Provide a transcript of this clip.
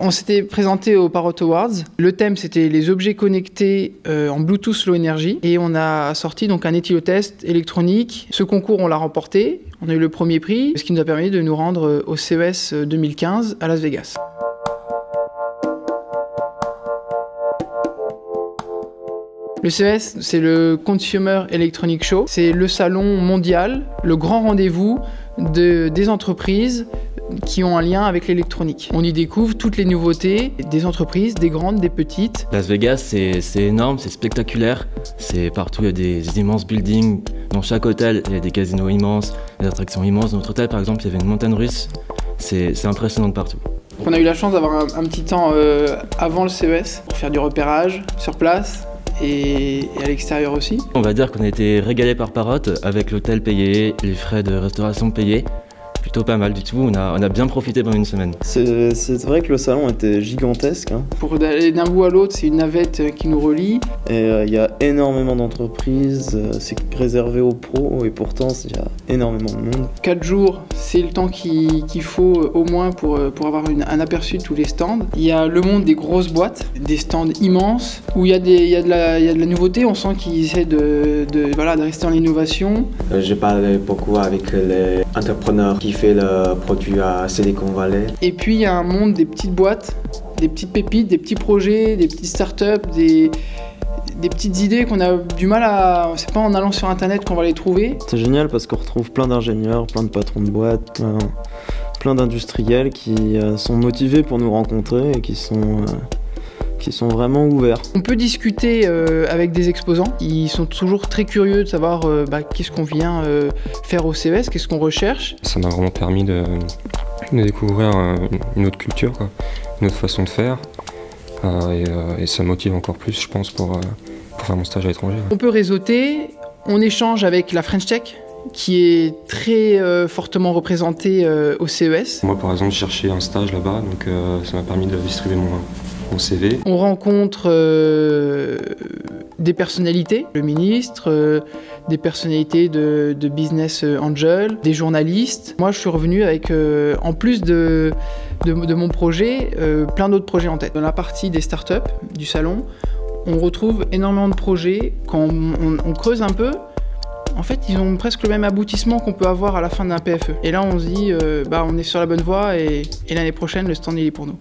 On s'était présenté aux Parrot Awards. Le thème, c'était les objets connectés en Bluetooth Low Energy. Et on a sorti donc un éthylotest électronique. Ce concours, on l'a remporté. On a eu le premier prix, ce qui nous a permis de nous rendre au CES 2015 à Las Vegas. Le CES, c'est le Consumer Electronics Show. C'est le salon mondial, le grand rendez-vous des entreprises qui ont un lien avec l'électronique. On y découvre toutes les nouveautés des entreprises, des grandes, des petites. Las Vegas, c'est énorme, c'est spectaculaire. C'est partout, il y a des immenses buildings. Dans chaque hôtel, il y a des casinos immenses, des attractions immenses. Dans notre hôtel, par exemple, il y avait une montagne russe. C'est impressionnant de partout. On a eu la chance d'avoir un petit temps avant le CES pour faire du repérage sur place. Et à l'extérieur aussi. On va dire qu'on a été régalé par Parrot avec l'hôtel payé, les frais de restauration payés. Plutôt pas mal du tout, on a bien profité pendant une semaine. C'est vrai que le salon était gigantesque. Pour aller d'un bout à l'autre, c'est une navette qui nous relie. Et il y a énormément d'entreprises, c'est réservé aux pros et pourtant il y a énormément de monde. 4 jours, c'est le temps qu'il faut au moins pour avoir un aperçu de tous les stands. Il y a le monde des grosses boîtes, des stands immenses, où il y a de la nouveauté, on sent qu'ils essaient de rester en innovation. J'ai parlé beaucoup avec les entrepreneurs qui font le produit à Silicon Valley. Et puis il y a un monde des petites boîtes, des petites pépites, des petits projets, des petites startups, des petites idées qu'on a du mal à... C'est pas en allant sur internet qu'on va les trouver. C'est génial parce qu'on retrouve plein d'ingénieurs, plein de patrons de boîtes, plein d'industriels qui sont motivés pour nous rencontrer et qui sont vraiment ouverts. On peut discuter avec des exposants. Ils sont toujours très curieux de savoir qu'est-ce qu'on vient faire au CES, qu'est-ce qu'on recherche. Ça m'a vraiment permis de découvrir une autre culture, quoi, une autre façon de faire. Et ça motive encore plus, je pense, pour faire mon stage à l'étranger. On peut réseauter, on échange avec la French Tech, qui est très fortement représentée au CES. Moi, par exemple, je cherchais un stage là-bas, donc ça m'a permis de distribuer mon CV. On rencontre des personnalités, le ministre, des personnalités de business angel, des journalistes. Moi, je suis revenu avec, en plus de mon projet, plein d'autres projets en tête. Dans la partie des startups du salon, on retrouve énormément de projets. Quand on creuse un peu, en fait, ils ont presque le même aboutissement qu'on peut avoir à la fin d'un PFE. Et là, on se dit, on est sur la bonne voie et l'année prochaine, le stand il est pour nous.